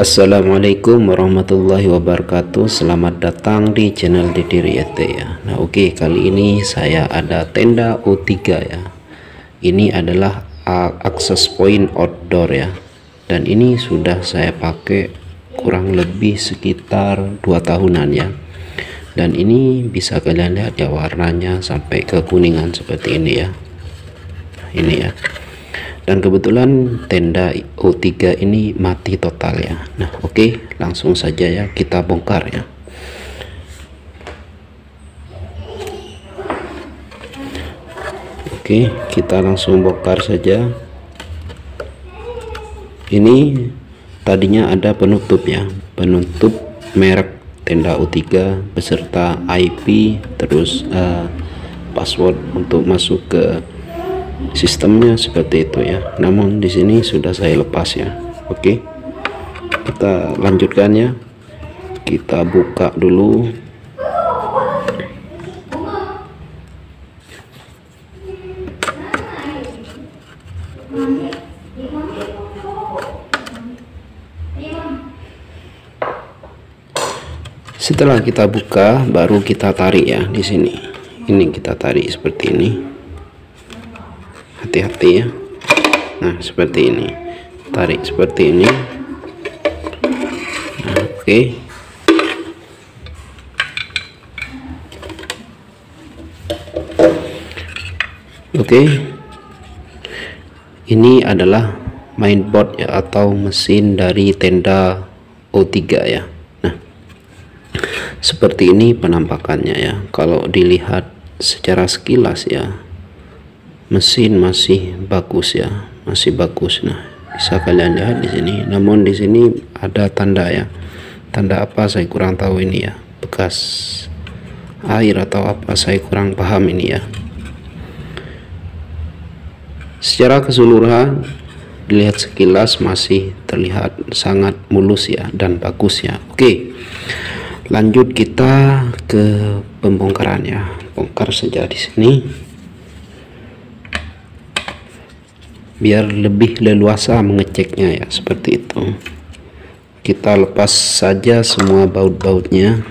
Assalamualaikum warahmatullahi wabarakatuh. Selamat datang di channel Didi Riyete ya. Nah kali ini saya ada tenda O3 ya. Ini adalah access point outdoor ya. Dan ini sudah saya pakai kurang lebih sekitar 2 tahunan ya. Dan ini bisa kalian lihat ya, warnanya sampai ke kuningan seperti ini ya. Ini ya. Dan kebetulan tenda O3 ini mati total ya. Nah langsung saja ya kita bongkar ya. Kita langsung bongkar saja. Ini tadinya ada penutup ya, penutup merek tenda O3 beserta IP, terus password untuk masuk ke sistemnya seperti itu ya. Namun di sini sudah saya lepas ya. Kita lanjutkan ya. Kita buka dulu. Setelah kita buka, baru kita tarik ya di sini. Ini kita tarik seperti ini. Hati-hati ya. Nah seperti ini, tarik seperti ini. Nah, ini adalah mainboard ya, atau mesin dari tenda O3 ya. Nah seperti ini penampakannya ya. Kalau dilihat secara sekilas ya, mesin masih bagus ya, masih bagus. Nah bisa kalian lihat di sini. Namun di sini ada tanda ya, tanda apa saya kurang tahu ini ya, bekas air atau apa, saya kurang paham ini ya. Secara keseluruhan dilihat sekilas masih terlihat sangat mulus ya dan bagus ya. Lanjut kita ke pembongkaran ya. Bongkar saja di sini biar lebih leluasa mengeceknya ya, seperti itu. Kita lepas saja semua baut-bautnya.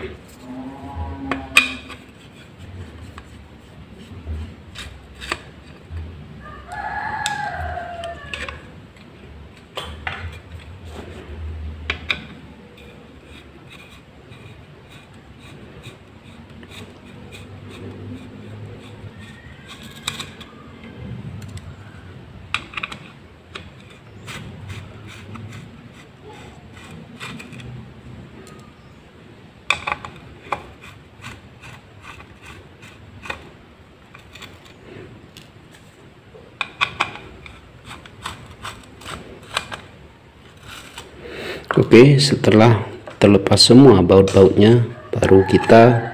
Setelah terlepas semua baut-bautnya, baru kita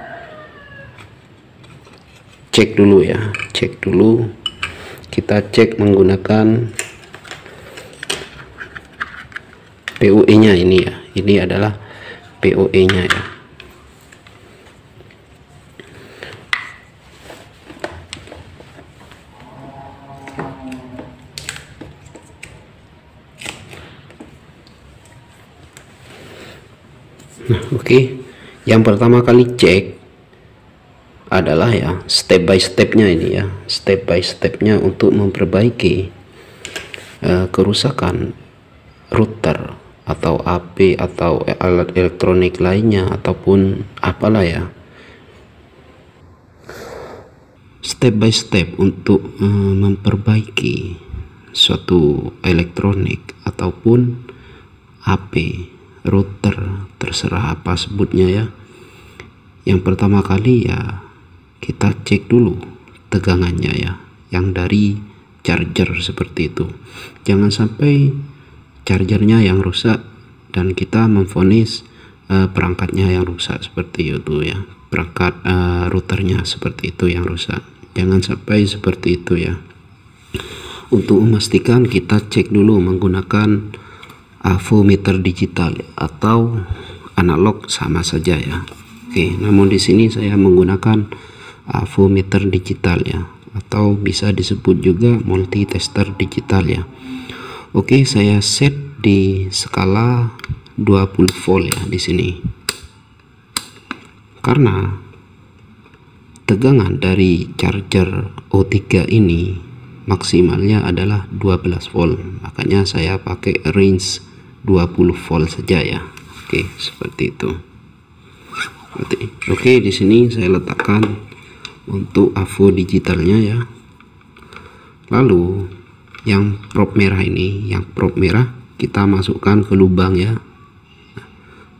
cek dulu ya. Kita cek menggunakan POE nya ini ya. Ini adalah POE nya ya. Nah yang pertama kali cek adalah ya step by stepnya ini ya, step by stepnya untuk memperbaiki kerusakan router atau AP atau alat elektronik lainnya ataupun apalah ya. Step by step untuk memperbaiki suatu elektronik ataupun AP, router, terserah apa sebutnya ya. Yang pertama kali ya kita cek dulu tegangannya ya, yang dari charger seperti itu. Jangan sampai chargernya yang rusak dan kita memvonis perangkatnya yang rusak seperti itu ya, perangkat routernya seperti itu yang rusak. Jangan sampai seperti itu ya. Untuk memastikan kita cek dulu menggunakan avometer digital atau analog, sama saja ya. Namun di sini saya menggunakan avometer digital ya, atau bisa disebut juga multi tester digital ya. Saya set di skala 20 volt ya di sini. Karena tegangan dari charger O3 ini maksimalnya adalah 12 volt, makanya saya pakai range 20 volt saja ya. Oke, seperti itu. Oke, di sini saya letakkan untuk AVO digitalnya ya. Lalu yang probe merah ini, yang probe merah kita masukkan ke lubang ya.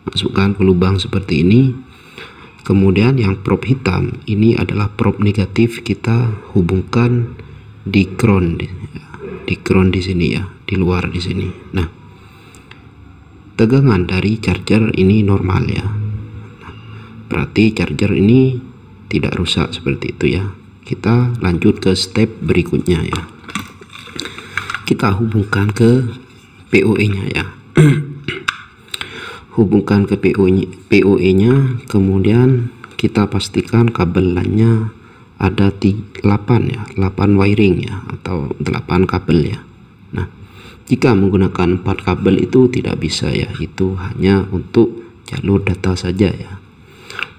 Masukkan ke lubang seperti ini. Kemudian yang probe hitam ini adalah probe negatif, kita hubungkan di ground, di ground di sini ya, di luar di sini. Nah, tegangan dari charger ini normal ya. Nah, berarti charger ini tidak rusak seperti itu ya. Kita lanjut ke step berikutnya ya. Kita hubungkan ke PoE nya ya. Hubungkan ke PoE nya, kemudian kita pastikan kabel LAN-nya ada 8 ya, 8 wiring ya, atau 8 kabel ya. Nah, jika menggunakan 4 kabel itu tidak bisa ya, itu hanya untuk jalur data saja ya.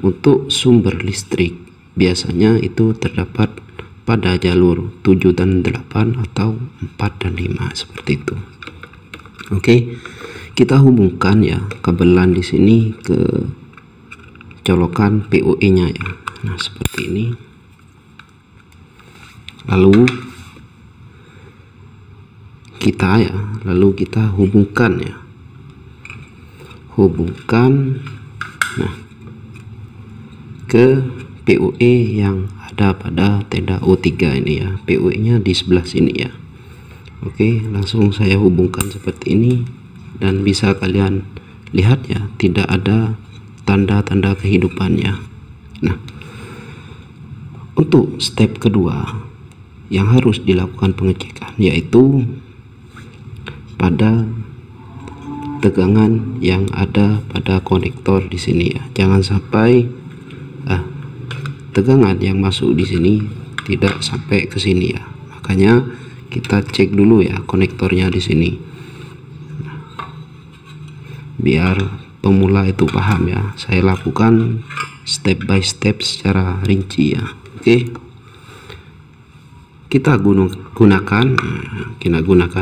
Untuk sumber listrik biasanya itu terdapat pada jalur 7 dan 8 atau 4 dan 5 seperti itu. Oke. Kita hubungkan ya kabel LAN di sini ke colokan PoE nya ya. Nah, seperti ini. Lalu kita hubungkan ya. Hubungkan nah ke PoE yang ada pada tenda O3 ini ya. PoE nya di sebelah sini ya. Oke, langsung saya hubungkan seperti ini. Dan bisa kalian lihat ya, tidak ada tanda-tanda kehidupannya. Nah, untuk step kedua yang harus dilakukan pengecekan yaitu pada tegangan yang ada pada konektor di sini ya. Jangan sampai tegangan yang masuk di sini tidak sampai ke sini ya. Makanya kita cek dulu ya konektornya di sini. Biar pemula itu paham ya, saya lakukan step by step secara rinci ya. Oke, kita gunakan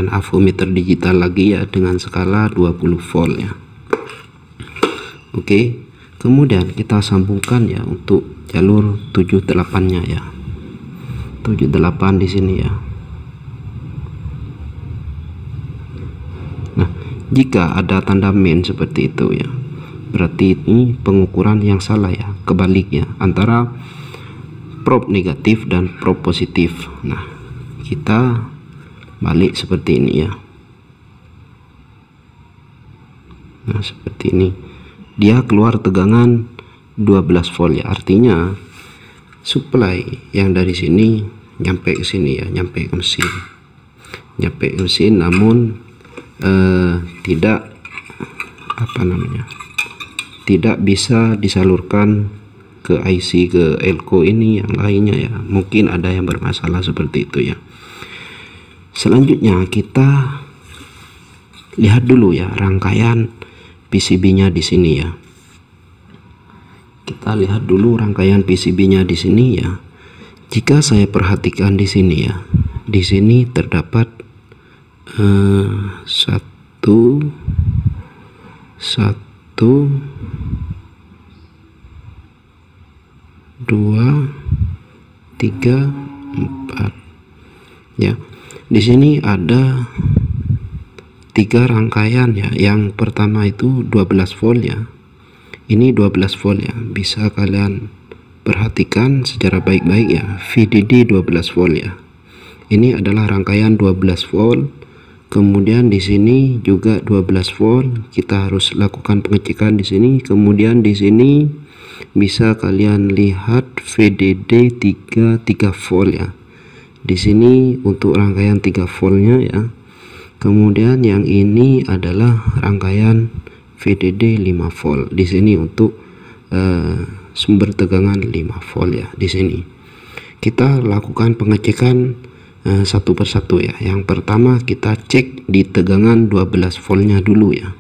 avometer digital lagi ya dengan skala 20 volt ya. Oke, kemudian kita sambungkan ya untuk jalur 78 nya ya, 78 di sini ya. Jika ada tanda min seperti itu ya, berarti ini pengukuran yang salah ya, kebalik ya, antara probe negatif dan probe positif. Nah, kita balik seperti ini ya. Nah, seperti ini. Dia keluar tegangan 12 volt ya, artinya supply yang dari sini nyampe ke sini ya, nyampe ke mesin, namun tidak tidak bisa disalurkan ke IC, ke elko ini yang lainnya ya. Mungkin ada yang bermasalah seperti itu ya. Selanjutnya kita lihat dulu ya rangkaian PCB nya di sini ya. Kita lihat dulu rangkaian PCB nya di sini ya. Jika saya perhatikan di sini ya, di sini terdapat satu, 2, 3, 4 ya. Di sini ada 3 rangkaian ya. Yang pertama itu 12 volt ya. Ini 12 volt ya. Bisa kalian perhatikan secara baik-baik ya. VDD 12 volt ya. Ini adalah rangkaian 12 volt. Kemudian di sini juga 12 volt. Kita harus lakukan pengecekan di sini. Kemudian di sini bisa kalian lihat VDD 3 volt ya. Di sini untuk rangkaian 3 voltnya ya. Kemudian yang ini adalah rangkaian VDD 5 volt. Di sini untuk sumber tegangan 5 volt ya. Di sini kita lakukan pengecekan satu persatu ya. Yang pertama kita cek di tegangan 12 voltnya dulu ya.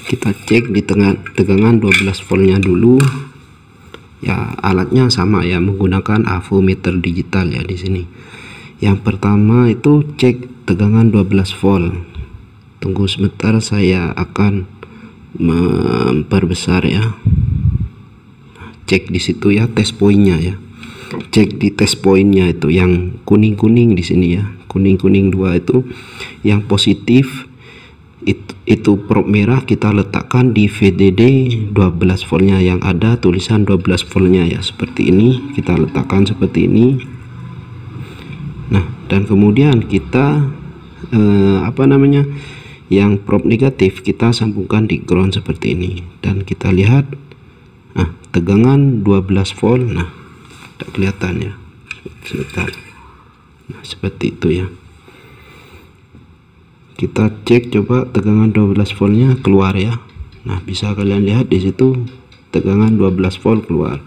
Kita cek di tegangan 12 voltnya dulu ya. Alatnya sama ya, menggunakan avometer digital ya di sini. Yang pertama itu cek tegangan 12 volt. Tunggu sebentar, saya akan memperbesar ya. Cek di situ ya, test pointnya ya. Cek di test pointnya itu yang kuning-kuning di sini ya, kuning-kuning 2 itu yang positif. Itu probe merah kita letakkan di VDD 12 voltnya yang ada tulisan 12 voltnya ya, seperti ini. Kita letakkan seperti ini. Nah, dan kemudian kita yang probe negatif kita sambungkan di ground seperti ini, dan kita lihat tegangan 12 volt. Nah, tidak kelihatan ya, sebentar. Nah, seperti itu ya. Kita cek coba tegangan 12 voltnya keluar ya. Nah, bisa kalian lihat di situ tegangan 12 volt keluar.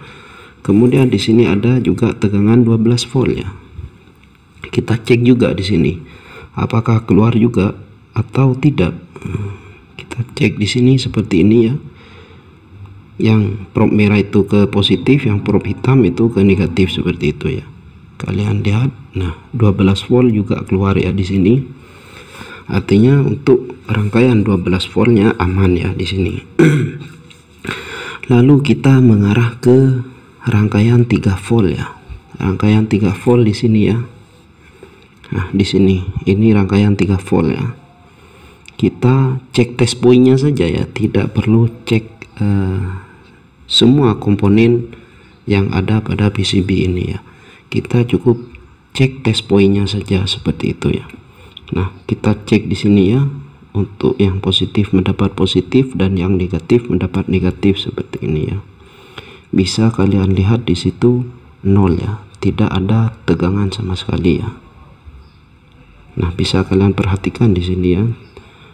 Kemudian di sini ada juga tegangan 12 volt ya. Kita cek juga di sini apakah keluar juga atau tidak. Kita cek di sini seperti ini ya. Yang probe merah itu ke positif, yang probe hitam itu ke negatif, seperti itu ya. Kalian lihat. Nah, 12 volt juga keluar ya di sini. Artinya untuk rangkaian 12 voltnya aman ya di sini. Lalu kita mengarah ke rangkaian 3 volt ya. Rangkaian 3 volt di sini ya. Nah, di sini ini rangkaian 3 volt ya. Kita cek test pointnya saja ya, tidak perlu cek semua komponen yang ada pada PCB ini ya. Kita cukup cek test pointnya saja seperti itu ya. Nah, kita cek di sini ya, untuk yang positif mendapat positif dan yang negatif mendapat negatif, seperti ini ya. Bisa kalian lihat di situ 0 ya, tidak ada tegangan sama sekali ya. Nah, bisa kalian perhatikan di sini ya.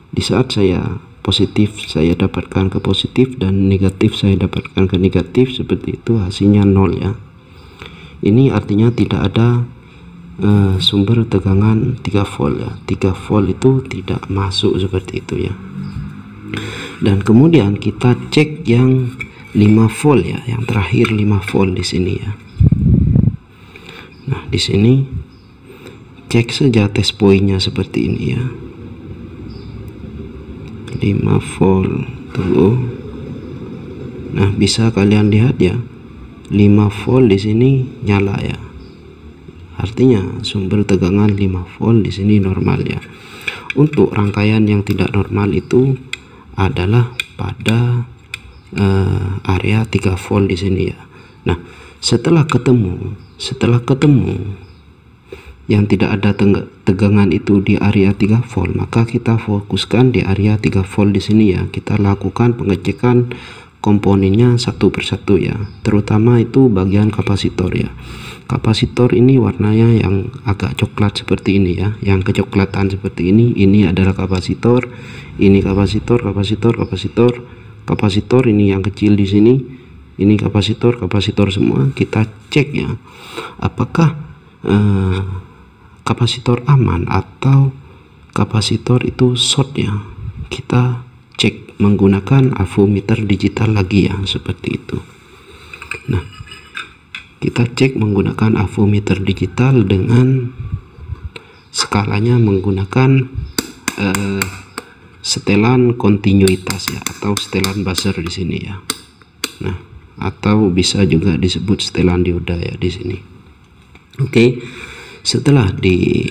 Di saat saya positif saya dapatkan ke positif, dan negatif saya dapatkan ke negatif, seperti itu, hasilnya 0 ya. Ini artinya tidak ada sumber tegangan 3 volt ya. 3 volt itu tidak masuk, seperti itu ya. Dan kemudian kita cek yang 5 volt ya, yang terakhir 5 volt di sini ya. Nah, di sini cek saja test pointnya seperti ini ya. 5 volt. Tunggu. Nah, bisa kalian lihat ya, 5 volt di sini nyala ya. Artinya sumber tegangan 5 volt di sini normal ya. Untuk rangkaian yang tidak normal itu adalah pada area 3 volt di sini ya. Nah, setelah ketemu yang tidak ada tegangan itu di area 3 volt, maka kita fokuskan di area 3 volt di sini ya. Kita lakukan pengecekan komponennya satu persatu ya, terutama itu bagian kapasitor ya. Kapasitor ini warnanya yang agak coklat seperti ini ya, yang kecoklatan seperti ini adalah kapasitor. Ini kapasitor ini yang kecil di sini, ini kapasitor semua. Kita cek ya, apakah kapasitor aman atau kapasitor itu short ya. Kita cek menggunakan avometer digital lagi ya, seperti itu. Nah, kita cek menggunakan avometer digital dengan skalanya menggunakan setelan kontinuitas ya, atau setelan buzzer di sini ya. Nah, atau bisa juga disebut setelan dioda ya di sini. Oke, setelah di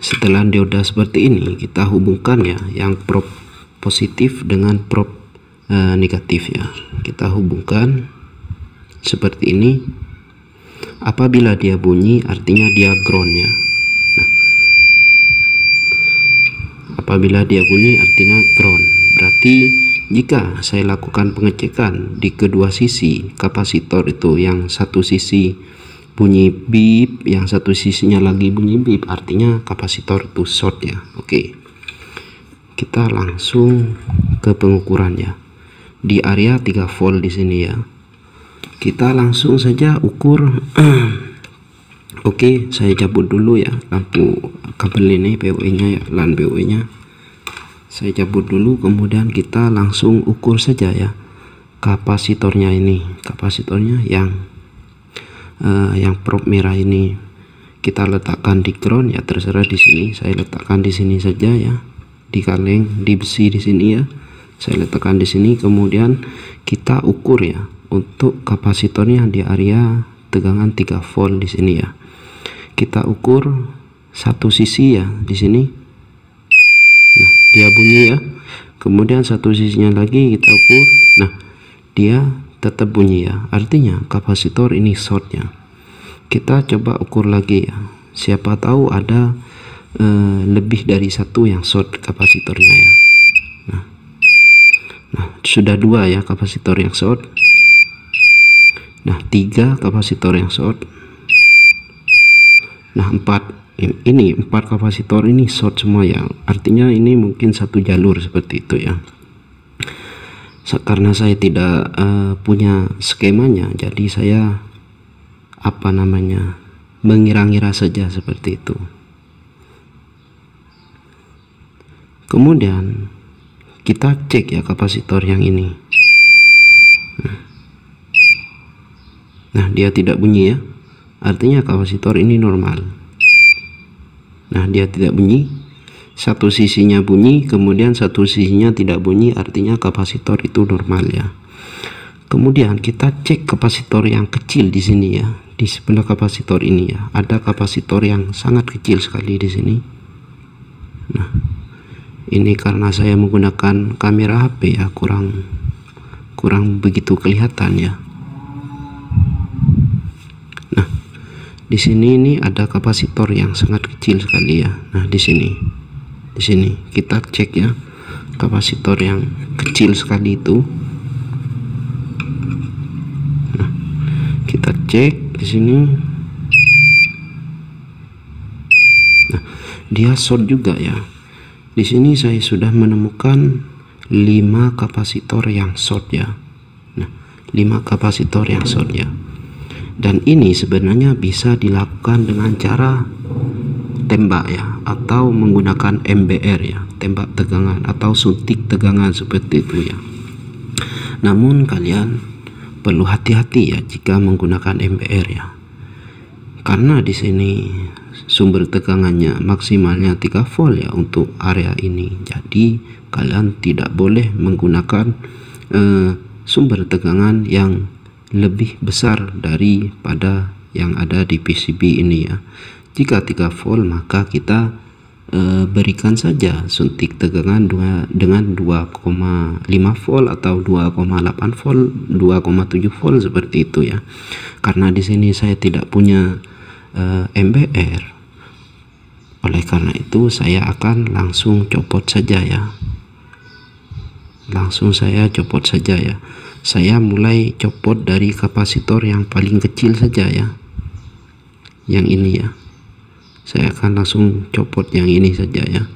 setelan dioda seperti ini, kita hubungkan ya yang probe positif dengan probe negatif ya. Kita hubungkan seperti ini. Apabila dia bunyi artinya dia ground ya. Nah, apabila dia bunyi artinya ground. Berarti jika saya lakukan pengecekan di kedua sisi kapasitor itu, yang satu sisi bunyi bip, yang satu sisinya lagi bunyi bip, artinya kapasitor itu short ya. Oke, kita langsung ke pengukurannya di area 3 volt di sini ya. Kita langsung saja ukur. Oke, saya cabut dulu ya lampu kabel ini, POE nya ya, LAN POE nya. Saya cabut dulu, kemudian kita langsung ukur saja ya kapasitornya ini. Kapasitornya yang probe merah ini kita letakkan di ground ya, terserah di sini. Saya letakkan di sini saja ya, di kaleng, di besi di sini ya. Saya letakkan di sini, kemudian kita ukur ya untuk kapasitornya di area tegangan 3 volt di sini ya. Kita ukur satu sisi ya di sini. Nah, dia bunyi ya. Kemudian satu sisinya lagi kita ukur. Nah, dia tetap bunyi ya. Artinya kapasitor ini short ya. Kita coba ukur lagi ya. Siapa tahu ada lebih dari satu yang short kapasitornya ya. Nah, sudah 2 ya kapasitor yang short. Nah, 3 kapasitor yang short. Nah, 4 kapasitor ini short semua ya. Artinya ini mungkin satu jalur seperti itu ya. Karena saya tidak punya skemanya, jadi saya mengira-ngira saja seperti itu. Kemudian kita cek ya kapasitor yang ini. Nah, dia tidak bunyi ya. Artinya kapasitor ini normal. Nah, dia tidak bunyi. Satu sisinya bunyi, kemudian satu sisinya tidak bunyi, artinya kapasitor itu normal ya. Kemudian kita cek kapasitor yang kecil di sini ya. Di sebelah kapasitor ini ya, ada kapasitor yang sangat kecil sekali di sini. Nah, ini karena saya menggunakan kamera HP ya, kurang begitu kelihatan ya. Di sini ini ada kapasitor yang sangat kecil sekali ya. Nah, di sini kita cek ya kapasitor yang kecil sekali itu. Nah, kita cek di sini. Nah, dia short juga ya. Di sini saya sudah menemukan 5 kapasitor yang short ya. Nah, 5 kapasitor yang short ya. Dan ini sebenarnya bisa dilakukan dengan cara tembak ya, atau menggunakan MBR ya, tembak tegangan atau suntik tegangan seperti itu ya. Namun kalian perlu hati-hati ya jika menggunakan MBR ya, karena di sini sumber tegangannya maksimalnya 3 volt ya untuk area ini. Jadi kalian tidak boleh menggunakan sumber tegangan yang lebih besar daripada yang ada di PCB ini ya. Jika 3 volt maka kita berikan saja suntik tegangan dengan 2,5 volt atau 2,8 volt, 2,7 volt seperti itu ya. Karena di sini saya tidak punya MBR, oleh karena itu saya akan langsung copot saja ya. Langsung saya copot saja ya. Saya mulai copot dari kapasitor yang paling kecil saja ya, yang ini ya. Saya akan langsung copot yang ini saja ya.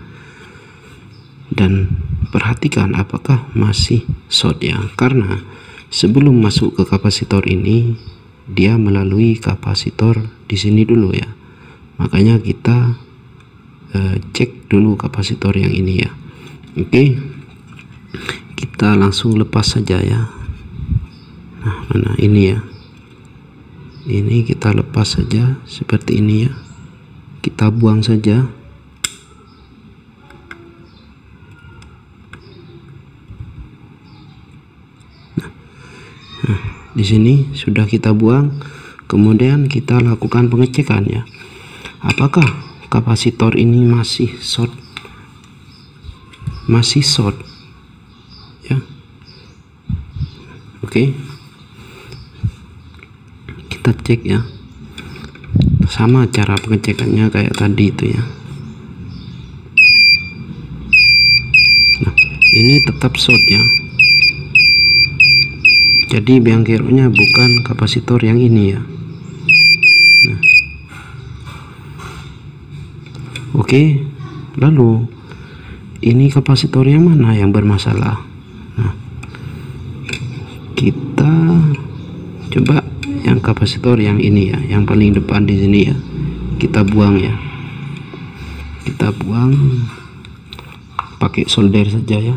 Dan perhatikan apakah masih short ya, karena sebelum masuk ke kapasitor ini dia melalui kapasitor di sini dulu ya. Makanya kita cek dulu kapasitor yang ini ya. Oke, kita langsung lepas saja ya. Nah, mana ini ya, ini kita lepas saja seperti ini ya, kita buang saja. Nah, di sini sudah kita buang. Kemudian kita lakukan pengecekan ya, apakah kapasitor ini masih short ya. Oke, kita cek ya, sama cara pengecekannya kayak tadi itu ya. Nah, ini tetap short ya, jadi biang keroknya bukan kapasitor yang ini ya. Nah, oke, lalu ini kapasitor yang mana yang bermasalah? Nah, kita coba yang kapasitor yang ini ya, yang paling depan di sini ya, kita buang ya, kita buang pakai solder saja ya.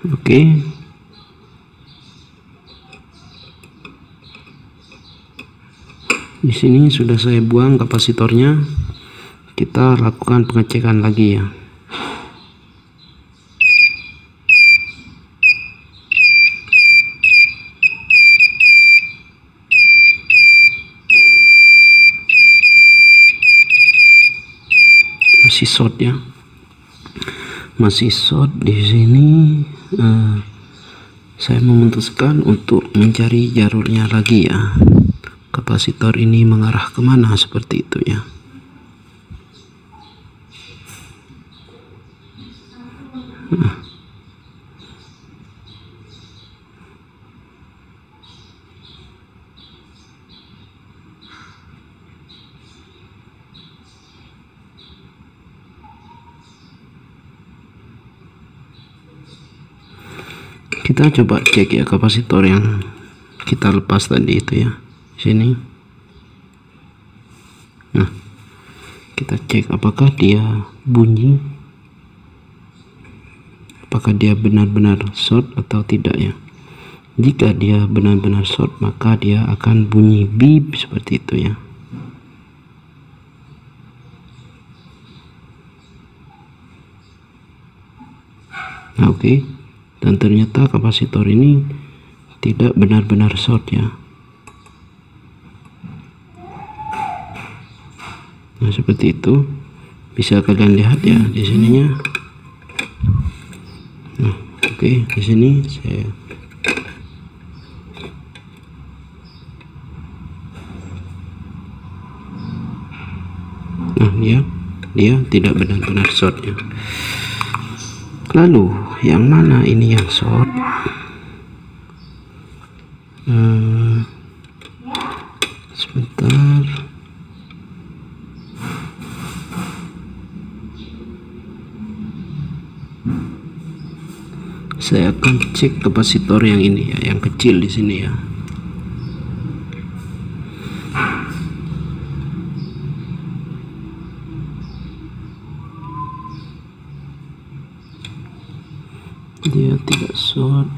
Oke. Di sini sudah saya buang kapasitornya. Kita lakukan pengecekan lagi ya. Masih short ya. Masih short di sini. Saya memutuskan untuk mencari jalurnya lagi ya. Kapasitor ini mengarah kemana seperti itu ya. Kita coba cek ya kapasitor yang kita lepas tadi itu ya, sini. Nah, kita cek apakah dia bunyi, apakah dia benar-benar short atau tidak ya. Jika dia benar-benar short, maka dia akan bunyi beep seperti itu ya. Nah, oke. Dan ternyata kapasitor ini tidak benar-benar short ya. Nah, seperti itu. Bisa kalian lihat ya di sininya. Nah, oke, di sini saya dia tidak benar-benar short ya. Lalu yang mana ini yang short? Sebentar. Saya akan cek kapasitor yang ini ya, yang kecil di sini ya. Dia tidak short.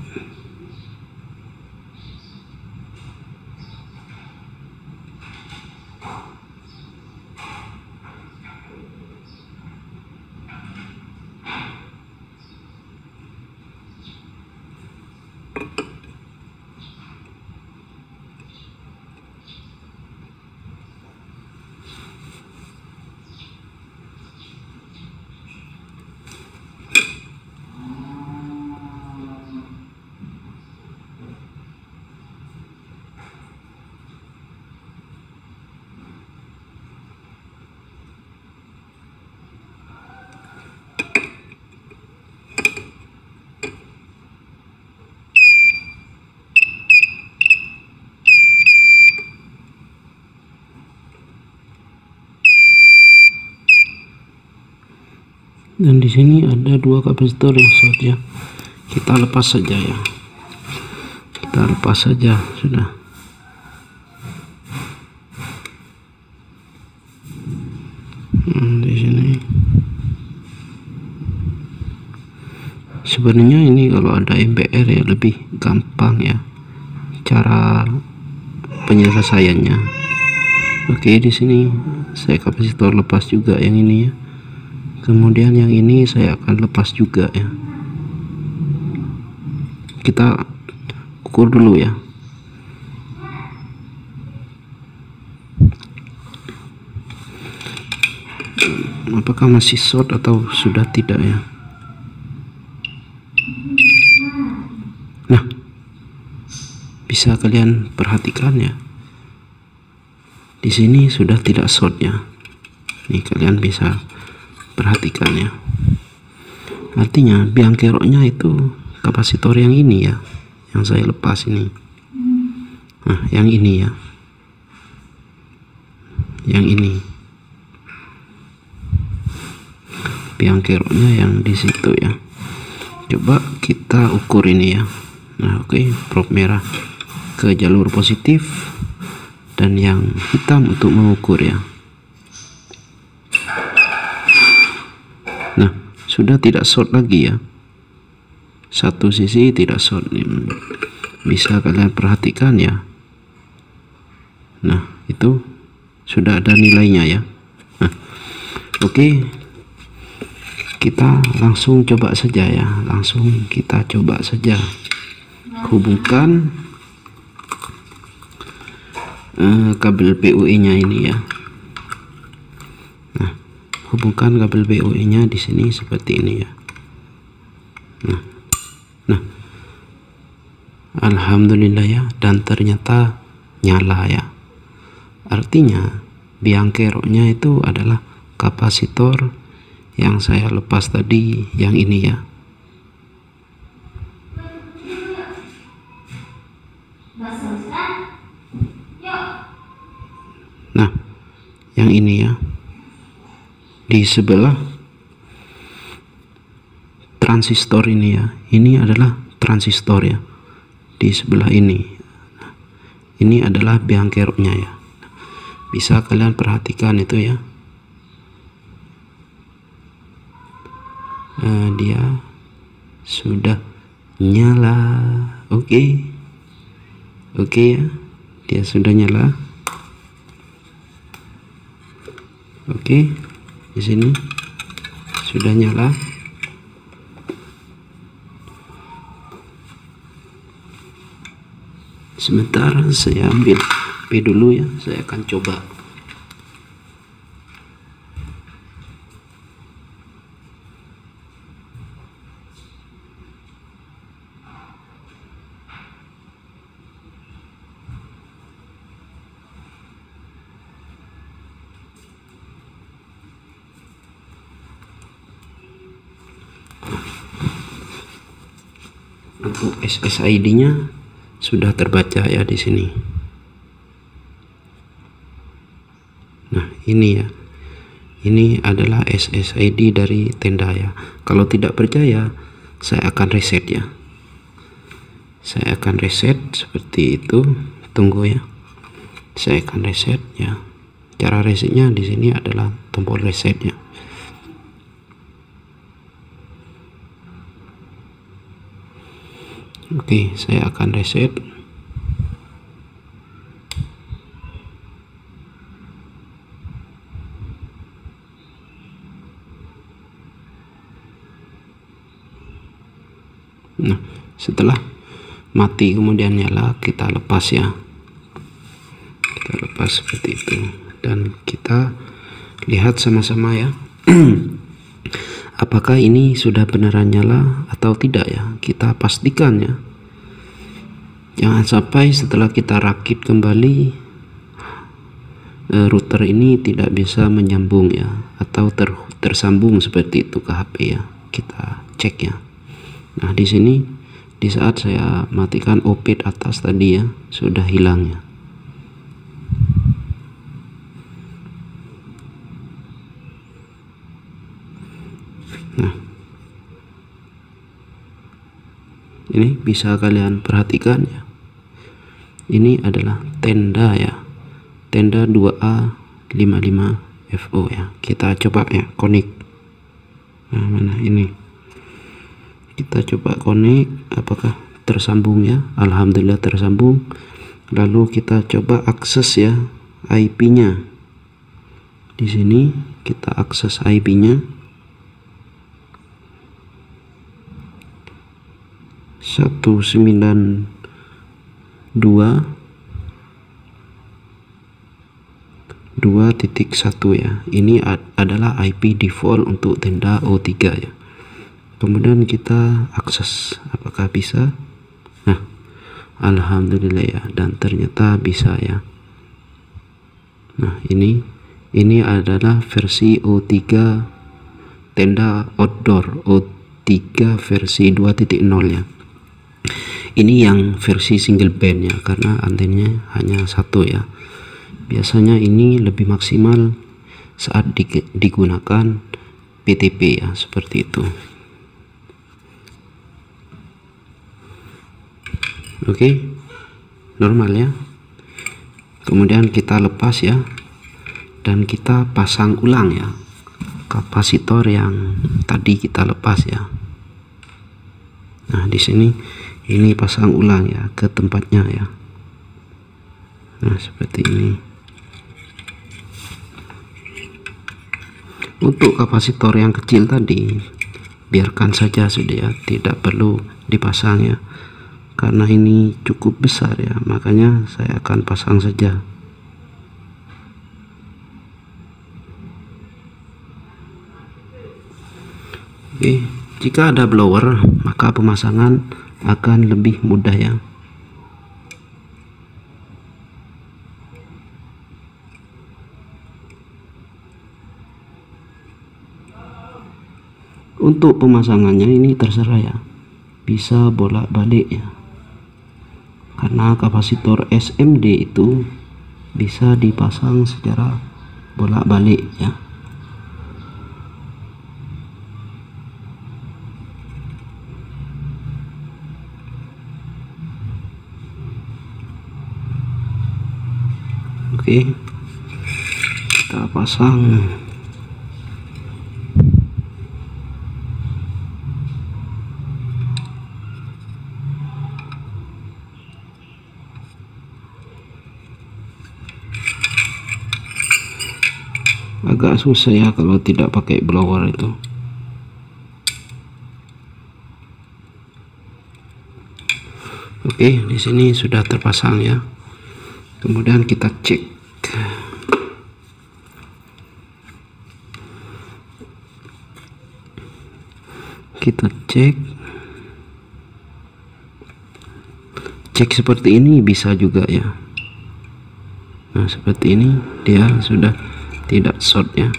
Dan di sini ada dua kapasitor yang short ya. Kita lepas saja ya. Kita lepas saja sudah. Di sini. Sebenarnya ini kalau ada MPR ya lebih gampang ya cara penyelesaiannya. Oke, di sini saya kapasitor lepas juga yang ini ya. Kemudian yang ini saya akan lepas juga ya. Kita ukur dulu ya. Apakah masih short atau sudah tidak ya. Nah, bisa kalian perhatikan ya. Di sini sudah tidak short ya. Nih kalian bisa perhatikan ya. Artinya biang keroknya itu kapasitor yang ini ya, yang saya lepas ini. Nah, yang ini ya, yang ini biang keroknya yang di situ ya. Coba kita ukur ini ya. Nah, oke, probe merah ke jalur positif dan yang hitam untuk mengukur ya. Nah, sudah tidak short lagi ya. Satu sisi tidak short. Bisa kalian perhatikan ya. Nah, itu sudah ada nilainya ya. Nah, oke, kita langsung coba saja ya. Langsung kita coba saja hubungkan kabel PoE nya ini ya. Nah, hubungkan kabel PoE nya di sini seperti ini ya. Nah, alhamdulillah ya, dan ternyata nyala ya. Artinya biang keroknya itu adalah kapasitor yang saya lepas tadi, yang ini ya. Nah, yang ini ya, di sebelah transistor ini ya, ini adalah transistor ya, di sebelah ini. Ini adalah biang keroknya ya. Bisa kalian perhatikan itu ya. Dia sudah nyala. Oke ya, dia sudah nyala. Oke, di sini sudah nyala. Sebentar, saya ambil P dulu ya, saya akan coba. Untuk SSID-nya sudah terbaca ya di sini. Nah, ini ya. Ini adalah SSID dari tenda ya. Kalau tidak percaya, saya akan reset ya. Saya akan reset seperti itu. Tunggu ya. Saya akan reset ya. Cara resetnya di sini adalah tombol resetnya. Oke, saya akan reset. Nah, setelah mati kemudian nyala, kita lepas ya. Kita lepas seperti itu dan kita lihat sama-sama ya. Apakah ini sudah beneran nyala atau tidak ya? Kita pastikan ya. Jangan sampai setelah kita rakit kembali router ini tidak bisa menyambung ya, atau tersambung seperti itu ke HP ya. Kita cek ya. Nah, di sini di saat saya matikan OPID atas tadi ya, sudah hilang ya. Nah, ini bisa kalian perhatikan ya. Ini adalah tenda ya. Tenda 2A55FO ya. Kita coba ya connect. Nah, mana ini? Kita coba connect, apakah tersambung ya? Alhamdulillah tersambung. Lalu kita coba akses ya IP-nya. Di sini kita akses IP-nya. 192.2.1 ya. Ini adalah IP default untuk tenda O3 ya. Kemudian kita akses, apakah bisa? Nah, alhamdulillah ya, dan ternyata bisa ya. Nah, ini Ini adalah versi O3 tenda outdoor, O3 versi 2.0 ya. Ini yang versi single band ya, karena antenanya hanya satu ya. Biasanya ini lebih maksimal saat digunakan PTP ya, seperti itu. Oke, normal ya. Kemudian kita lepas ya, dan kita pasang ulang ya kapasitor yang tadi kita lepas ya. Nah, di sini ini pasang ulang ya ke tempatnya ya. Nah, seperti ini. Untuk kapasitor yang kecil tadi biarkan saja sudah ya, tidak perlu dipasang ya, karena ini cukup besar ya, makanya saya akan pasang saja. Oke, jika ada blower maka pemasangan akan lebih mudah ya. Untuk pemasangannya ini terserah ya, bisa bolak-balik ya, karena kapasitor SMD itu bisa dipasang secara bolak-balik ya. Oke, kita pasang. Agak susah ya kalau tidak pakai blower itu. Oke, di sini sudah terpasang ya. Kemudian kita cek. Cek seperti ini bisa juga ya. Nah, seperti ini dia sudah tidak short ya.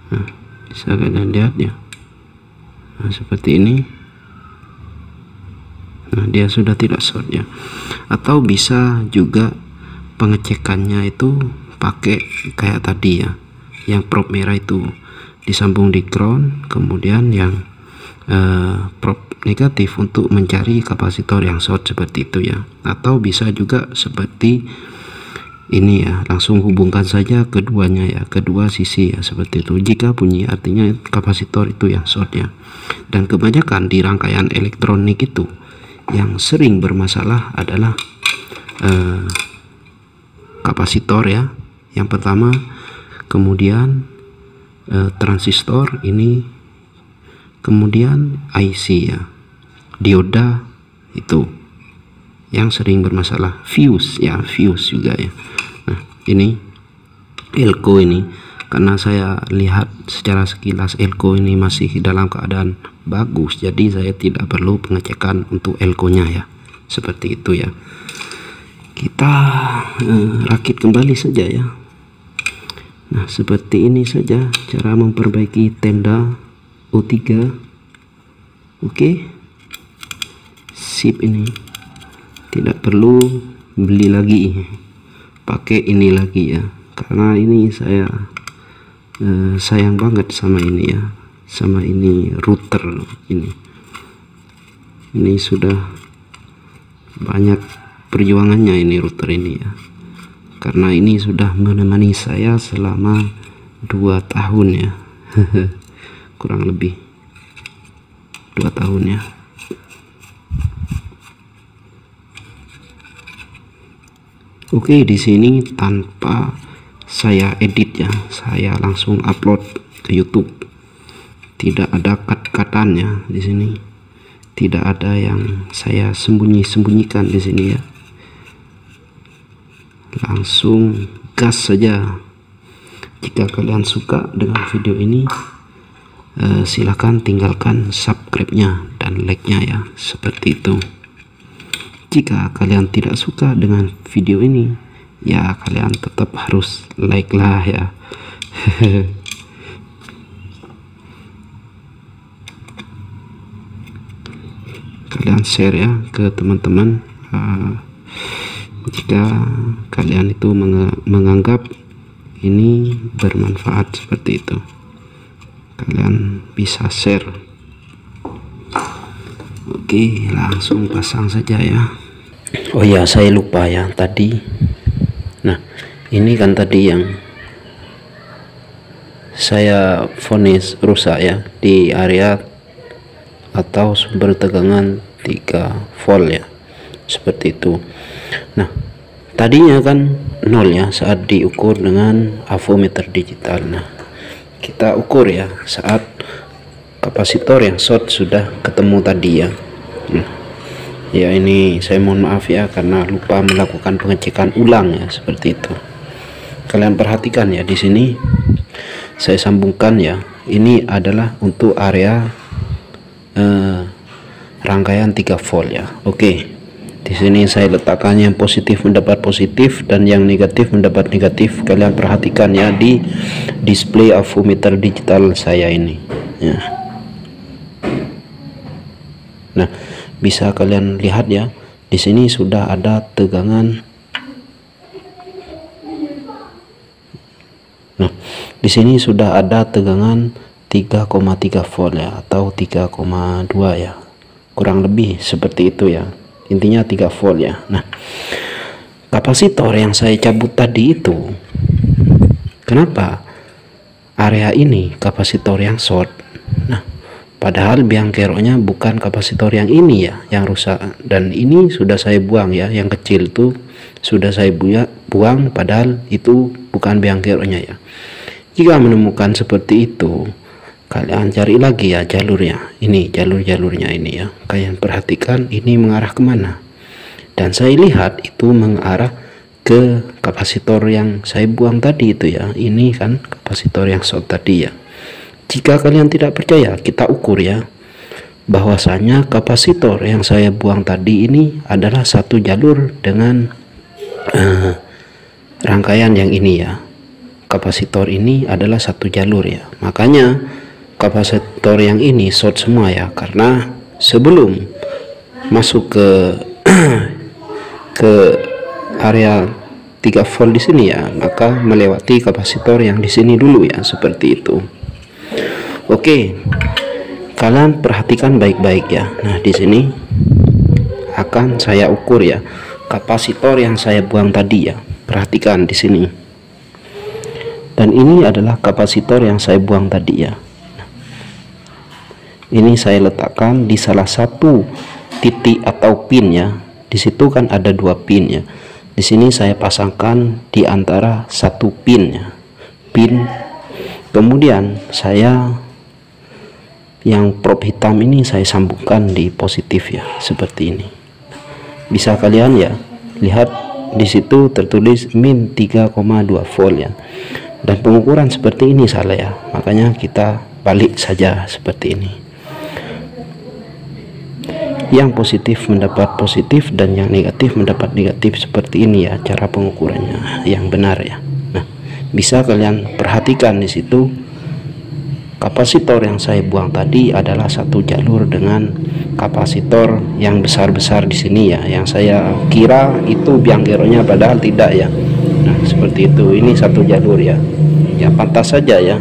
Nah, bisa kalian lihat ya. Nah, seperti ini. Nah, dia sudah tidak short ya. Atau bisa juga pengecekannya itu pakai kayak tadi ya, yang probe merah itu disambung di ground, kemudian yang probe negatif untuk mencari kapasitor yang short seperti itu ya. Atau bisa juga seperti ini ya, langsung hubungkan saja keduanya ya, kedua sisi ya, seperti itu. Jika bunyi artinya kapasitor itu yang short ya. Dan kebanyakan di rangkaian elektronik itu yang sering bermasalah adalah kapasitor ya, yang pertama, kemudian transistor ini, kemudian IC ya, dioda itu yang sering bermasalah. Fuse ya, fuse juga ya. Nah, ini elko ini, karena saya lihat secara sekilas elko ini masih dalam keadaan bagus, jadi saya tidak perlu pengecekan untuk elko nya ya, seperti itu ya. Kita rakit kembali saja ya. Nah, seperti ini saja cara memperbaiki tenda O3. Oke, sip. Ini tidak perlu beli lagi, pakai ini lagi ya, karena ini saya sayang banget sama ini ya, sama ini router ini sudah banyak perjuangannya ini router ini ya, karena ini sudah menemani saya selama 2 tahun ya. Kurang lebih 2 tahun ya. Oke, di sini tanpa saya edit ya, saya langsung upload ke YouTube. Tidak ada cut-cutannya di sini. Tidak ada yang saya sembunyikan di sini ya. Langsung gas saja. Jika kalian suka dengan video ini, silahkan tinggalkan subscribe-nya dan like-nya ya, seperti itu. Jika kalian tidak suka dengan video ini, ya kalian tetap harus like lah ya, Kalian share ya ke teman-teman jika kalian itu menganggap ini bermanfaat seperti itu. Kalian bisa share. Oke, langsung pasang saja ya. Oh ya, saya lupa ya tadi. Nah, ini kan tadi yang saya vonis rusak ya di area atau sumber tegangan 3 volt ya, seperti itu. Nah, tadinya kan 0 ya saat diukur dengan avometer digital. Nah, kita ukur ya saat kapasitor yang short sudah ketemu tadi ya. Ya, ini saya mohon maaf ya karena lupa melakukan pengecekan ulang ya, seperti itu. Kalian perhatikan ya, di sini saya sambungkan ya. Ini adalah untuk area rangkaian 3 volt ya. Oke. Di sini saya letakkan yang positif mendapat positif dan yang negatif mendapat negatif. Kalian perhatikan ya di display avometer digital saya ini ya. Nah, bisa kalian lihat ya, di sini sudah ada tegangan. Nah, di sini sudah ada tegangan 3,3 volt ya, atau 3,2 ya, kurang lebih seperti itu ya, intinya 3 volt ya. Nah, kapasitor yang saya cabut tadi itu, kenapa area ini kapasitor yang short? Nah, padahal biang keroknya bukan kapasitor yang ini ya yang rusak, dan ini sudah saya buang ya, yang kecil tuh sudah saya buang, padahal itu bukan biang keroknya ya. Jika menemukan seperti itu, kalian cari lagi ya jalurnya. Ini jalurnya ini ya, kalian perhatikan ini mengarah kemana, dan saya lihat itu mengarah ke kapasitor yang saya buang tadi itu ya. Ini kan kapasitor yang short tadi ya. Jika kalian tidak percaya, kita ukur ya, bahwasanya kapasitor yang saya buang tadi ini adalah satu jalur dengan rangkaian yang ini ya. Kapasitor ini adalah satu jalur ya, makanya kapasitor yang ini short semua ya, karena sebelum masuk ke ke area 3 volt di sini ya, maka melewati kapasitor yang di sini dulu ya, seperti itu. Oke, kalian perhatikan baik-baik ya. Nah, di sini akan saya ukur ya kapasitor yang saya buang tadi ya. Perhatikan di sini. Dan ini adalah kapasitor yang saya buang tadi ya. Ini saya letakkan di salah satu titik atau pin ya. Di situ kan ada 2 pin ya. Di sini saya pasangkan di antara satu pin ya. Pin. Kemudian saya yang probe hitam ini saya sambungkan di positif ya, seperti ini. Bisa kalian ya lihat di situ tertulis min 3,2 volt ya. Dan pengukuran seperti ini salah ya, makanya kita balik saja seperti ini. Yang positif mendapat positif dan yang negatif mendapat negatif, seperti ini ya cara pengukurannya yang benar ya. Nah, bisa kalian perhatikan di situ kapasitor yang saya buang tadi adalah satu jalur dengan kapasitor yang besar-besar di sini ya, yang saya kira itu biang keroknya padahal tidak ya. Nah, seperti itu. Ini satu jalur ya. Ya, pantas saja ya,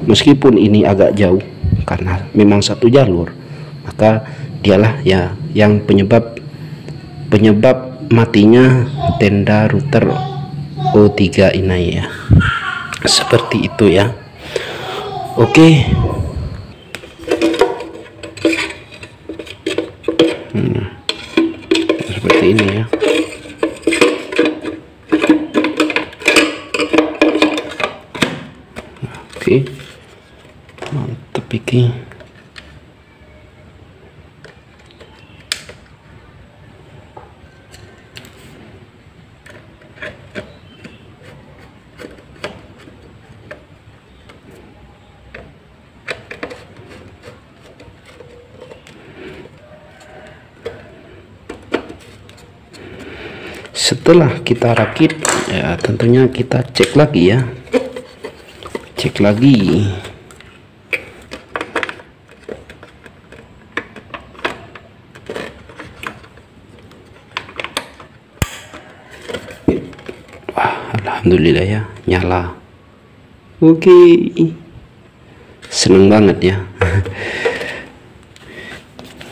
meskipun ini agak jauh, karena memang satu jalur, maka dialah ya yang penyebab matinya tenda router O3 ini ya, seperti itu ya. Oke. Seperti ini ya. Oke, mantap ini. Setelah kita rakit ya, tentunya kita cek lagi ya, cek lagi. Wah, alhamdulillah ya, nyala. Oke, seneng banget ya.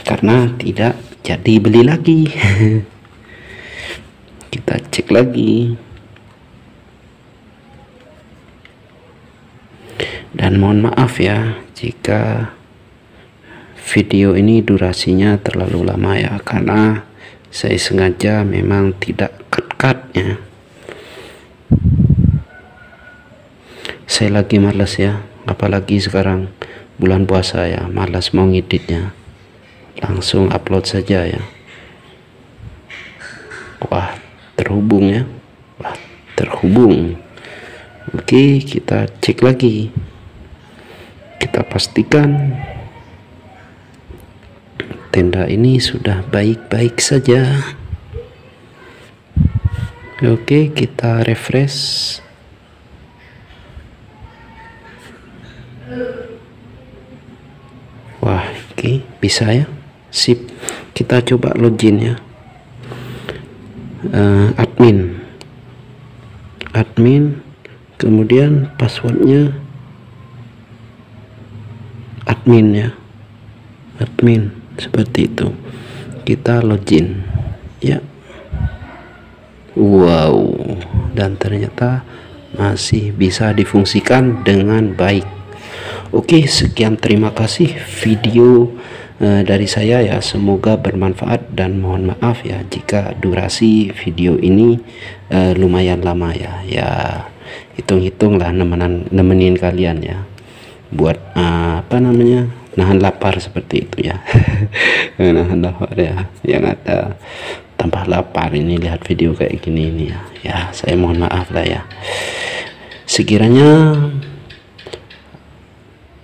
Karena tidak jadi beli lagi. Kita cek lagi. Dan mohon maaf ya jika video ini durasinya terlalu lama ya, karena saya sengaja memang tidak cut-cutnya. Saya lagi malas ya, apalagi sekarang bulan puasa ya, malas mau ngeditnya, langsung upload saja ya. Wah, terhubung ya. Wah, terhubung. Oke, kita cek lagi. Kita pastikan tenda ini sudah baik-baik saja. Oke, kita refresh. Wah, oke, bisa ya. Sip. Kita coba login ya. Admin, kemudian passwordnya admin ya, admin, seperti itu. Kita login ya. Wow, dan ternyata masih bisa difungsikan dengan baik. Oke, sekian, terima kasih video dari saya ya, semoga bermanfaat, dan mohon maaf ya jika durasi video ini lumayan lama ya. Ya, hitung-hitung lah nemenin kalian ya, buat nahan lapar seperti itu ya. Nahan lapar ya, yang ada tambah lapar ini lihat video kayak gini ini ya. Ya, saya mohon maaf lah ya. Sekiranya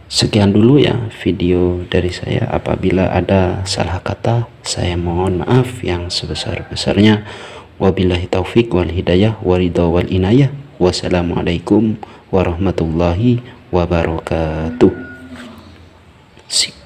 sekian dulu ya video dari saya. Apabila ada salah kata, saya mohon maaf yang sebesar-besarnya. Wabillahi taufik wal hidayah waridha wal inayah. Wassalamualaikum warahmatullahi wabarakatuh. Sip.